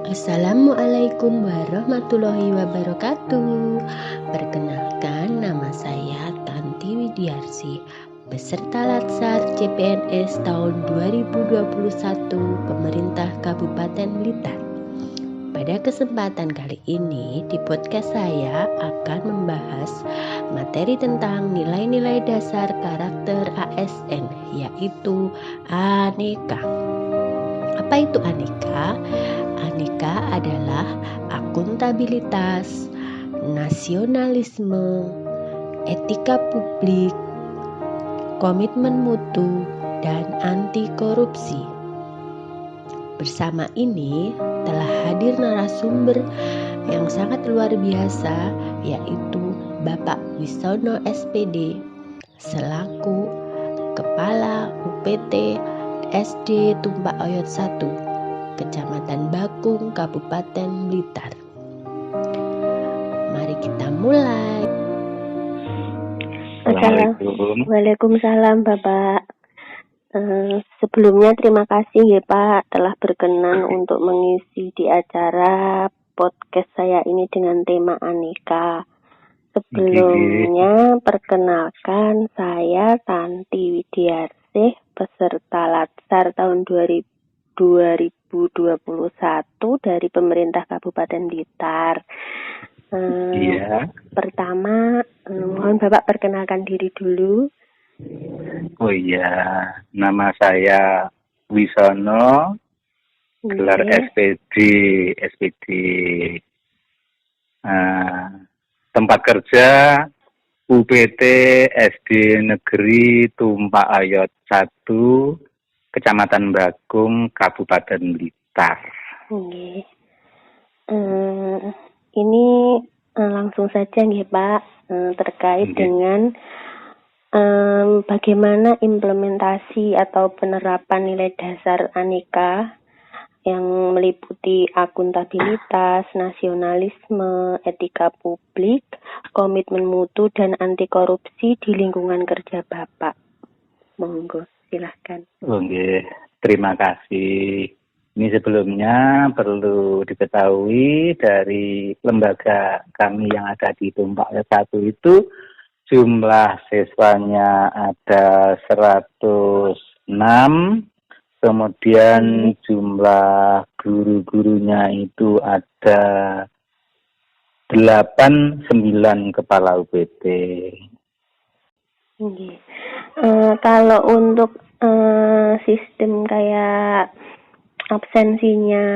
Assalamualaikum warahmatullahi wabarakatuh. Perkenalkan, nama saya Tanti Widiarsi, peserta Latsar CPNS tahun 2021 Pemerintah Kabupaten Blitar. Pada kesempatan kali ini, di podcast saya akan membahas materi tentang nilai-nilai dasar karakter ASN, yaitu aneka. Apa itu aneka? Aneka adalah akuntabilitas, nasionalisme, etika publik, komitmen mutu, dan anti korupsi. Bersama ini telah hadir narasumber yang sangat luar biasa, yaitu Bapak Wisono SPD selaku Kepala UPT SD Tumpak Oyot 1, Kecamatan Bakung, Kabupaten Blitar. Mari kita mulai. Assalamualaikum. Waalaikumsalam Bapak. Sebelumnya terima kasih ya Pak telah berkenan untuk mengisi di acara podcast saya ini dengan tema aneka. Sebelumnya perkenalkan, saya Tanti Widiarsi, peserta Latsar tahun 2021 dari pemerintah Kabupaten Blitar. Pertama, mohon Bapak perkenalkan diri dulu. Oh iya, nama saya Wisono, gelar SPD. Tempat kerja UPT SD Negeri Tumpak Oyot 1, Kecamatan Bakung, Kabupaten Blitar. Ini langsung saja nggih Pak, terkait dengan bagaimana implementasi atau penerapan nilai dasar aneka yang meliputi akuntabilitas, nasionalisme, etika publik, komitmen mutu, dan anti korupsi di lingkungan kerja Bapak. Monggo, silahkan. Oke, terima kasih. Ini sebelumnya perlu diketahui dari lembaga kami yang ada di Tumpak Oyot 1 itu jumlah siswanya ada 106, kemudian jumlah guru-gurunya itu ada 8-9 kepala UPT. Kalau untuk sistem kayak absensinya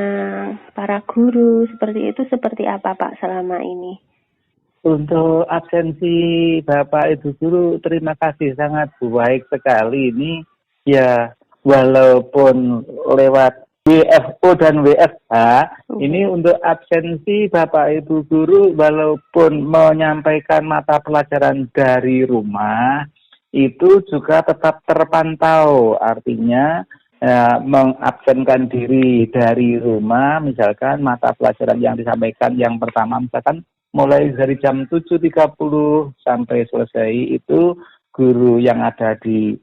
para guru seperti apa Pak selama ini? Untuk absensi Bapak Ibu Guru, terima kasih, sangat baik sekali. Ini ya walaupun lewat WFO dan WFH, ini untuk absensi Bapak Ibu Guru walaupun menyampaikan mata pelajaran dari rumah, itu juga tetap terpantau. Artinya mengabsenkan diri dari rumah, misalkan mata pelajaran yang disampaikan yang pertama, misalkan mulai dari jam 7.30 sampai selesai, itu guru yang ada di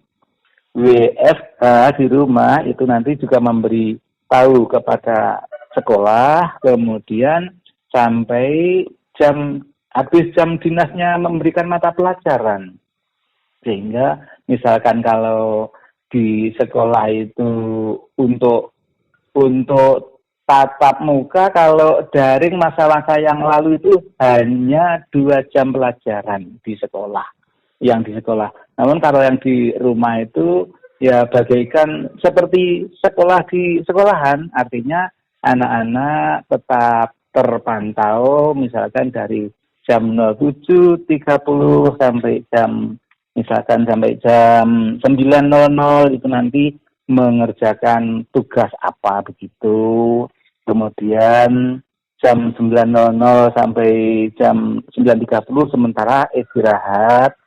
WFH di rumah itu nanti juga memberi tahu kepada sekolah, kemudian sampai habis jam dinasnya memberikan mata pelajaran. Sehingga misalkan kalau di sekolah itu untuk tatap muka, kalau daring masa-masa yang lalu itu hanya 2 jam pelajaran di sekolah. Namun kalau yang di rumah itu ya bagaikan seperti sekolah di sekolahan, artinya anak-anak tetap terpantau, misalkan dari jam 07.30 sampai jam 9.00 itu nanti mengerjakan tugas apa begitu. Kemudian jam 9.00 sampai jam 9.30 sementara istirahat.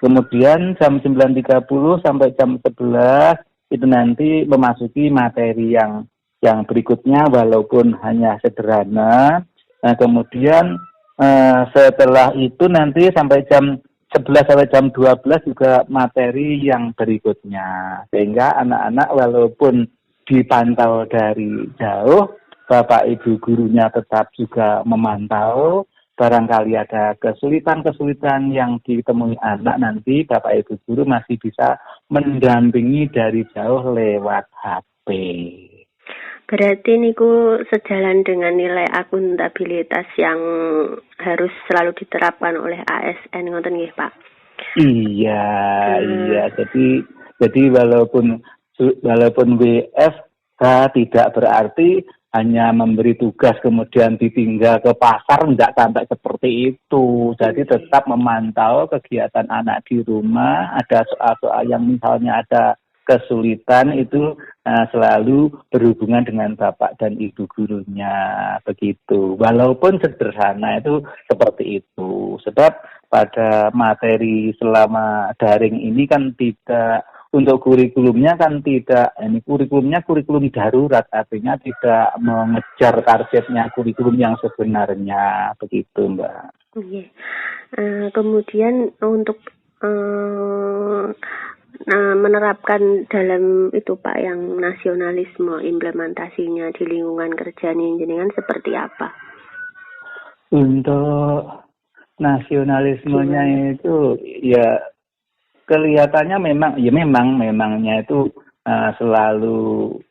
Kemudian jam 9.30 sampai jam 11 itu nanti memasuki materi yang berikutnya walaupun hanya sederhana. Nah, kemudian setelah itu nanti sampai jam 11 sampai jam 12 juga materi yang berikutnya. Sehingga anak-anak walaupun dipantau dari jauh, Bapak Ibu gurunya tetap juga memantau. Barangkali ada kesulitan-kesulitan yang ditemui anak, nanti Bapak Ibu guru masih bisa mendampingi dari jauh lewat HP. Berarti niku sejalan dengan nilai akuntabilitas yang harus selalu diterapkan oleh ASN, ngoten nggih, Pak? Iya. Jadi walaupun WFH tidak berarti hanya memberi tugas kemudian ditinggal ke pasar, tidak sampai seperti itu. Jadi tetap memantau kegiatan anak di rumah. Ada soal-soal yang misalnya ada kesulitan itu selalu berhubungan dengan bapak dan ibu gurunya, begitu. Walaupun sederhana itu seperti itu. Sebab pada materi selama daring ini kan tidak, untuk kurikulumnya kan tidak, ini kurikulumnya kurikulum darurat, artinya tidak mengejar targetnya kurikulum yang sebenarnya, begitu Mbak. Oke. Kemudian untuk menerapkan dalam itu Pak yang nasionalisme, implementasinya di lingkungan kerja jenengan seperti apa? Untuk nasionalismenya itu ya kelihatannya memangnya itu selalu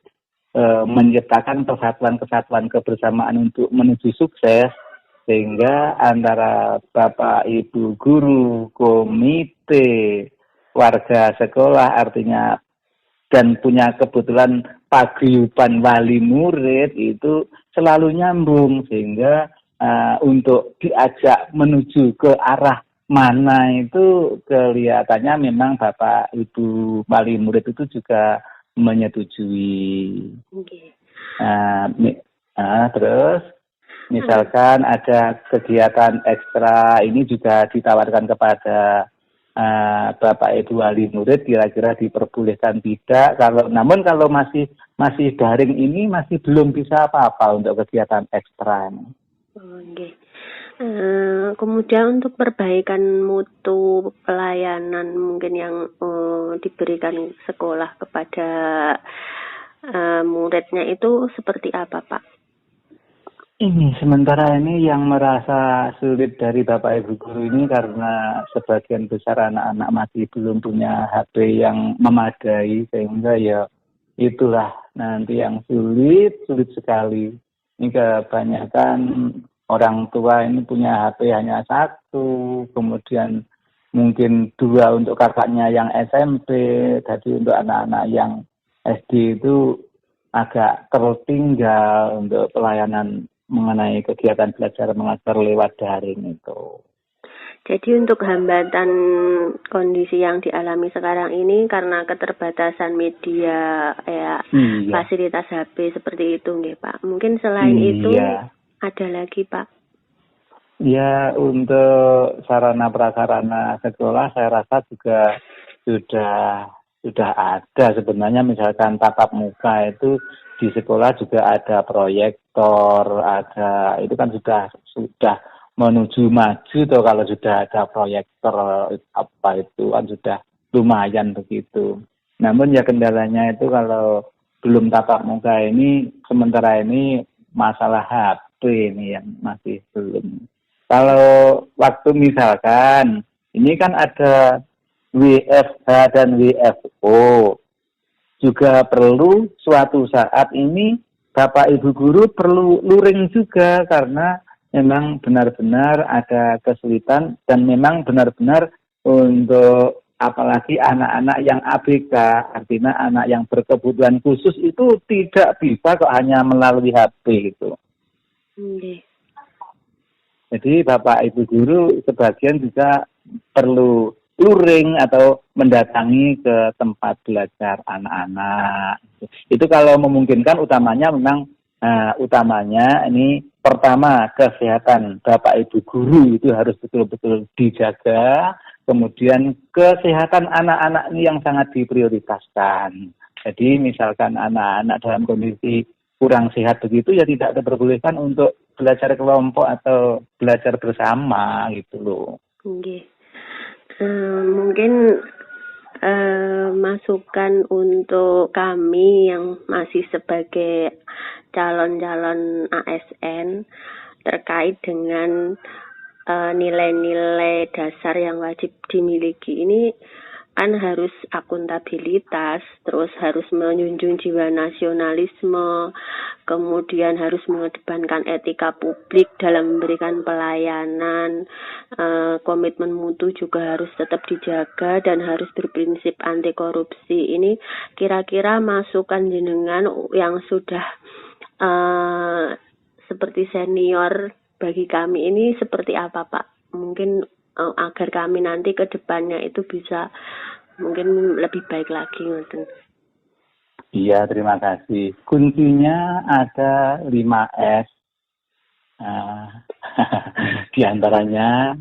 menciptakan kesatuan kebersamaan untuk menuju sukses, sehingga antara Bapak Ibu guru, komite, warga sekolah, artinya dan punya kebetulan paguyuban wali murid itu selalu nyambung, sehingga untuk diajak menuju ke arah mana itu kelihatannya memang Bapak Ibu wali murid itu juga menyetujui. Okay. Terus misalkan ada kegiatan ekstra, ini juga ditawarkan kepada Bapak Ibu wali murid, kira-kira diperbolehkan tidak. Namun kalau masih daring ini masih belum bisa apa-apa untuk kegiatan ekstra. Oke. Kemudian untuk perbaikan mutu pelayanan mungkin yang diberikan sekolah kepada muridnya itu seperti apa, Pak? Sementara ini yang merasa sulit dari Bapak Ibu guru ini karena sebagian besar anak-anak masih belum punya HP yang memadai, sehingga ya itulah nanti yang sulit sekali. Ini kebanyakan orang tua ini punya HP hanya satu, kemudian mungkin 2 untuk kakaknya yang SMP, jadi untuk anak-anak yang SD itu agak tertinggal untuk pelayanan mengenai kegiatan belajar mengajar lewat daring itu. Jadi untuk hambatan kondisi yang dialami sekarang ini karena keterbatasan media fasilitas HP seperti itu nggih Pak. Mungkin selain itu ada lagi Pak? Ya, untuk sarana prasarana sekolah saya rasa juga sudah ada sebenarnya. Misalkan tatap muka itu di sekolah juga ada proyektor, itu kan sudah menuju maju tuh kalau sudah ada proyektor itu kan sudah lumayan begitu. Namun ya kendalanya itu kalau belum tatap muka ini sementara ini masalah HP ini yang masih belum. Kalau waktu misalkan ini kan ada WFH dan WFO, juga perlu suatu saat ini Bapak Ibu guru perlu luring juga, karena memang benar-benar ada kesulitan dan memang benar-benar untuk apalagi anak-anak yang ABK, artinya anak yang berkebutuhan khusus itu tidak bisa kok hanya melalui HP itu. Jadi Bapak Ibu guru sebagian juga perlu luring atau mendatangi ke tempat belajar anak-anak. Itu kalau memungkinkan, utamanya ini pertama kesehatan Bapak Ibu guru itu harus betul-betul dijaga, kemudian kesehatan anak-anak ini yang sangat diprioritaskan. Jadi misalkan anak-anak dalam kondisi kurang sehat begitu ya tidak diperbolehkan untuk belajar kelompok atau belajar bersama gitu loh. Mungkin masukan untuk kami yang masih sebagai calon-calon ASN terkait dengan nilai-nilai dasar yang wajib dimiliki ini kan harus akuntabilitas, terus harus menjunjung jiwa nasionalisme, kemudian harus mengedepankan etika publik dalam memberikan pelayanan, komitmen mutu juga harus tetap dijaga dan harus berprinsip anti korupsi. Ini kira-kira masukan jenengan yang sudah seperti senior bagi kami ini seperti apa, Pak? Mungkin agar kami nanti ke depannya itu bisa mungkin lebih baik lagi. Iya, terima kasih. Kuncinya ada 5S. Di antaranya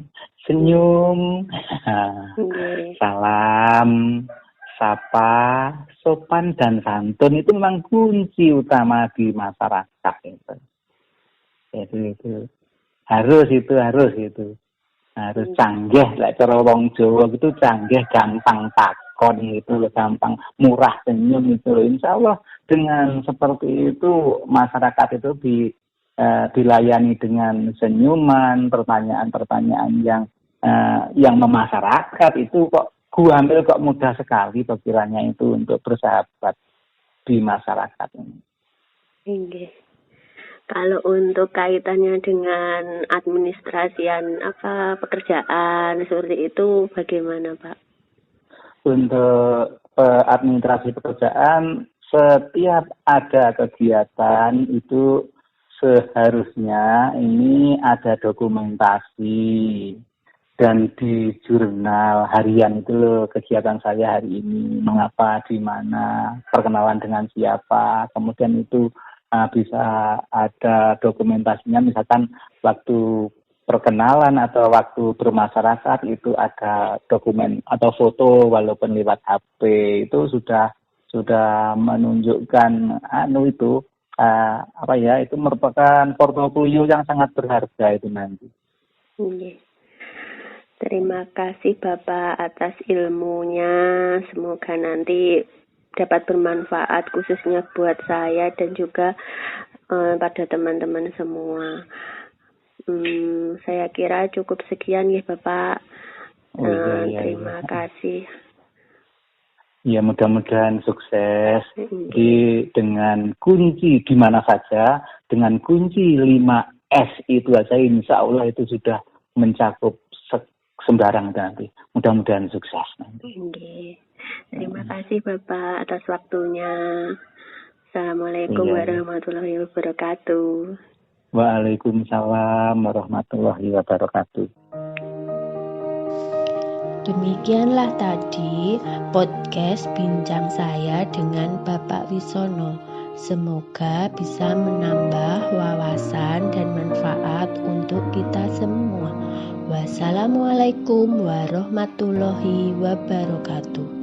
senyum, salam, sapa, sopan, dan santun itu memang kunci utama di masyarakat. Itu harus canggih, like cara wong Jawa gitu canggih, gampang takon gitu, gampang murah senyum itu. Insya Allah dengan seperti itu masyarakat itu dilayani dengan senyuman, pertanyaan-pertanyaan yang memasyarakat itu kok gua ambil kok mudah sekali pikirannya itu untuk bersahabat di masyarakat ini. Oke. Kalau untuk kaitannya dengan administrasian pekerjaan seperti itu bagaimana, Pak? Untuk administrasi pekerjaan, setiap ada kegiatan itu seharusnya ini ada dokumentasi dan di jurnal harian itu loh, kegiatan saya hari ini mengapa, di mana, perkenalan dengan siapa, kemudian itu bisa ada dokumentasinya, misalkan waktu perkenalan atau waktu bermasyarakat itu ada dokumen atau foto walaupun lewat HP, itu sudah menunjukkan itu merupakan portofolio yang sangat berharga itu nanti. Terima kasih Bapak atas ilmunya, semoga nanti dapat bermanfaat khususnya buat saya dan juga pada teman-teman semua. Saya kira cukup sekian ya Bapak. Terima kasih. Ya, mudah-mudahan sukses. Jadi dengan kunci di mana saja, dengan kunci 5S itu saja insya Allah itu sudah mencakup sembarang nanti. Mudah-mudahan sukses nanti. Terima kasih Bapak atas waktunya. Assalamualaikum warahmatullahi wabarakatuh. Waalaikumsalam warahmatullahi wabarakatuh. Demikianlah tadi podcast bincang saya dengan Bapak Wisono. Semoga bisa menambah wawasan dan manfaat untuk kita semua. Wassalamualaikum warahmatullahi wabarakatuh.